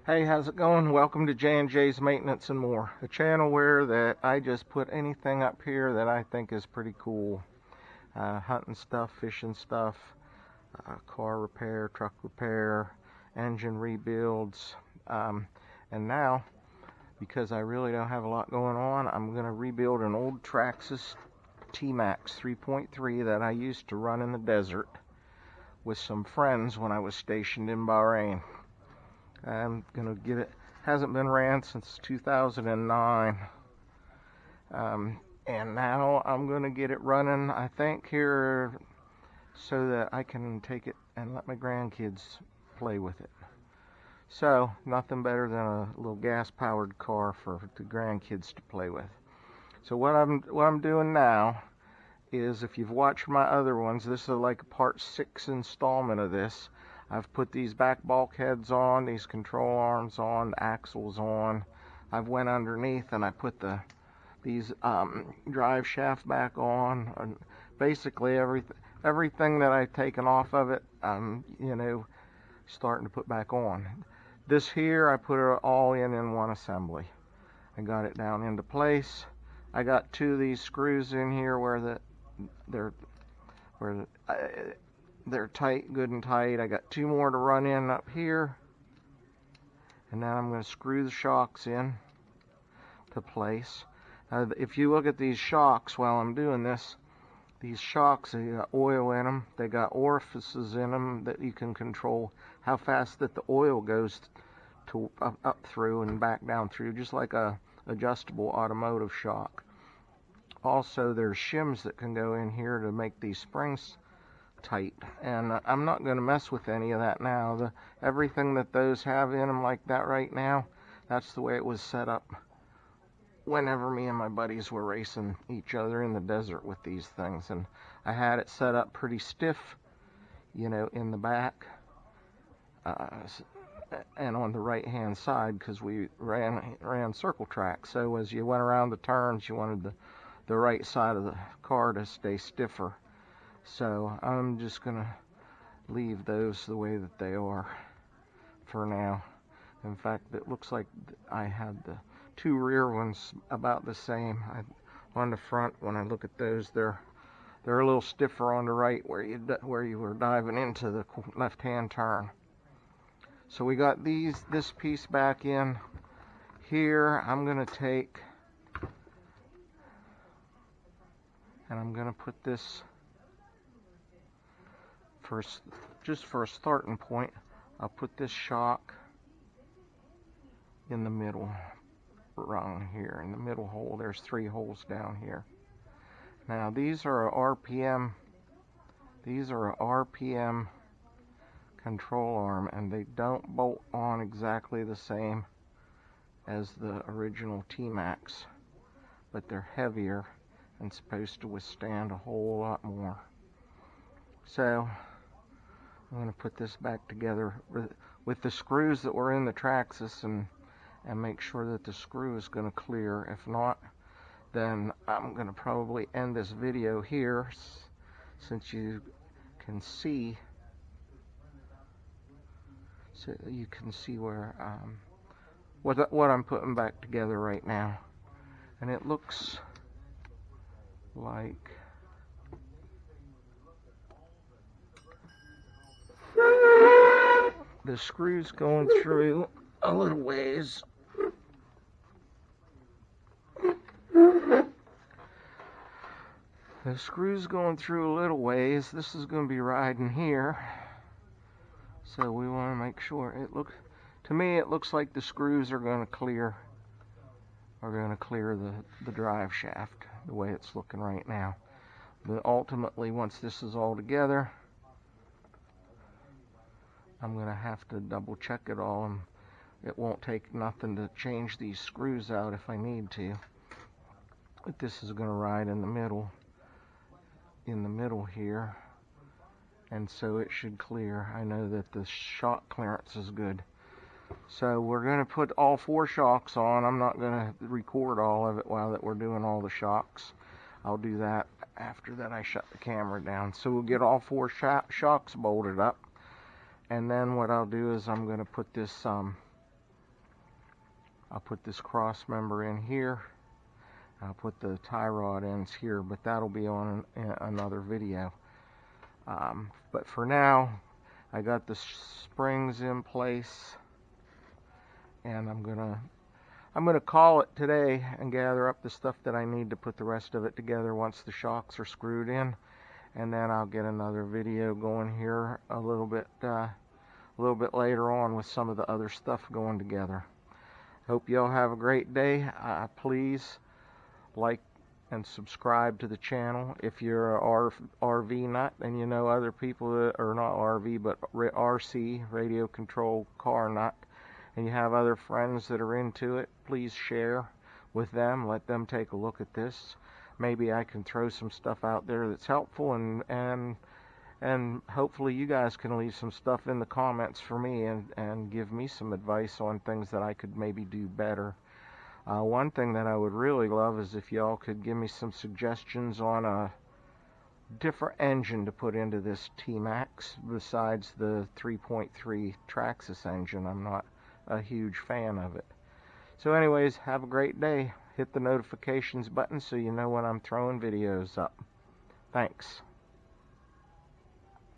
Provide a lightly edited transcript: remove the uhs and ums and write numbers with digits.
Hey, how's it going? Welcome to J&J's Maintenance and More, a channel where that I just put anything up here that I think is pretty cool. Hunting stuff, fishing stuff, car repair, truck repair, engine rebuilds. And now, because I really don't have a lot going on, I'm going to rebuild an old Traxxas Maxx 3.3 that I used to run in the desert with some friends when I was stationed in Bahrain. I'm gonna get it. Hasn't been ran since 2009, and now I'm gonna get it running. I think here so that I can take it and let my grandkids play with it. So nothing better than a little gas-powered car for the grandkids to play with. So what I'm doing now is, if you've watched my other ones, this is like a part 6 installment of this. I've put these back bulkheads on, these control arms on, the axles on. I've went underneath and I put these drive shaft back on. And basically everything that I've taken off of it, starting to put back on. This here, I put it all in one assembly. I got it down into place. I got 2 of these screws in here where they're tight, good and tight. I got 2 more to run in up here, and then I'm going to screw the shocks in to place. If you look at these shocks while I'm doing this, these shocks, they got oil in them. They got orifices in them that you can control how fast that the oil goes to up through and back down through, just like a adjustable automotive shock. Also, there's shims that can go in here to make these springs tight, and I'm not going to mess with any of that now. Everything that those have in them like that right now, that's the way it was set up whenever me and my buddies were racing each other in the desert with these things. And I had it set up pretty stiff, in the back and on the right hand side, because we ran circle track. So as you went around the turns, you wanted the right side of the car to stay stiffer. So I'm just gonna leave those the way that they are for now. In fact, it looks like I had the 2 rear ones about the same. On the front, when I look at those, they're a little stiffer on the right where you were diving into the left-hand turn. So we got this piece back in here. I'm gonna take and I'm gonna put this first, just for a starting point. I'll put this shock in the middle rung here, in the middle hole. There's 3 holes down here. Now these are a RPM control arm, and they don't bolt on exactly the same as the original T-Maxx, but they're heavier and supposed to withstand a whole lot more. So I'm going to put this back together with the screws that were in the Traxxas and make sure that the screw is going to clear. If not, then I'm going to probably end this video here, since you can see where what I'm putting back together right now. And it looks like the screw's going through a little ways. The screw's going through a little ways. This is going to be riding here, so we want to make sure. To me, it looks like the screws are going to clear the drive shaft the way it's looking right now. But ultimately, once this is all together, I'm going to have to double check it all, and it won't take nothing to change these screws out if I need to. But this is going to ride in the middle here, and so it should clear. I know that the shock clearance is good. So we're going to put all 4 shocks on. I'm not going to record all of it while that we're doing all the shocks. I'll do that after that I shut the camera down. So we'll get all 4 shocks bolted up, and then what I'll do is I'm going to put this I'll put this cross member in here. I'll put the tie rod ends here, but that'll be on another video. But for now, I got the springs in place, and I'm gonna call it today and gather up the stuff that I need to put the rest of it together once the shocks are screwed in, and then I'll get another video going here a little bit later on with some of the other stuff going together. Hope y'all have a great day. Please like and subscribe to the channel. If you're a RV nut and you know other people that are not RV but RC, radio control car nut, and you have other friends that are into it, please share with them. Let them take a look at this. Maybe I can throw some stuff out there that's helpful, and hopefully you guys can leave some stuff in the comments for me and give me some advice on things that I could maybe do better. One thing that I would really love is if y'all could give me some suggestions on a different engine to put into this Maxx besides the 3.3 Traxxas engine. I'm not a huge fan of it. So anyways, have a great day. Hit the notifications button so you know when I'm throwing videos up. Thanks.